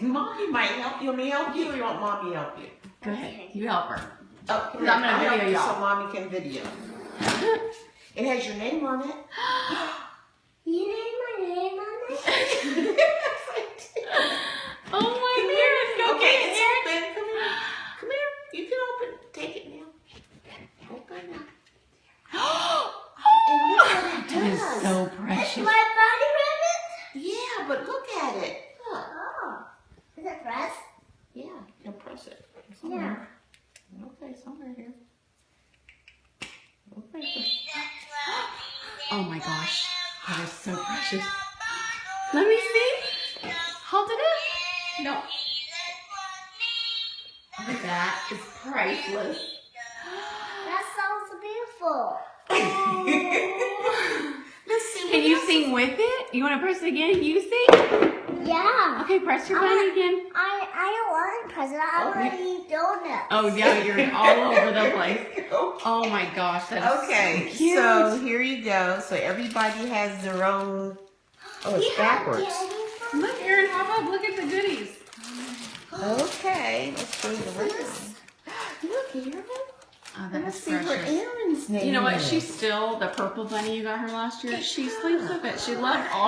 Mommy might help you. Want me to help you, or you want Mommy to help you? Go ahead. You help her. Oh, I'm gonna video help you y'all. so Mommy can video. It has your name on it. You need my name on it? Oh my goodness. Go Okay, get it's it. open. Come here. Come here. You can open. Take it now. Open now. And look what it That is does. so It's precious. my body ribbon? Yeah, but look at it. Look. Oh. Is it pressed? Yeah, you can press it. It's Yeah. somewhere. Okay, somewhere here. Okay. Oh my gosh. That is so precious. Let me see. Hold it up. No. That is priceless. That sounds beautiful. Let's see. Can you sing with it? You want to press it again? You sing? Yeah. Okay, press your button again. I don't want to press it. I want to eat donuts. Oh yeah, you're all over the place. Oh my gosh, that's Okay, so cute. so here you go. So everybody has their own. Oh, it's backwards. Look, Erin, hop up. Look at the goodies. Okay, let's go to the rest. Look, Erin. Oh, that Let's is see what precious. Erin's name You know what? is. She's still the purple bunny you got her last year. She sleeps with it. She loves all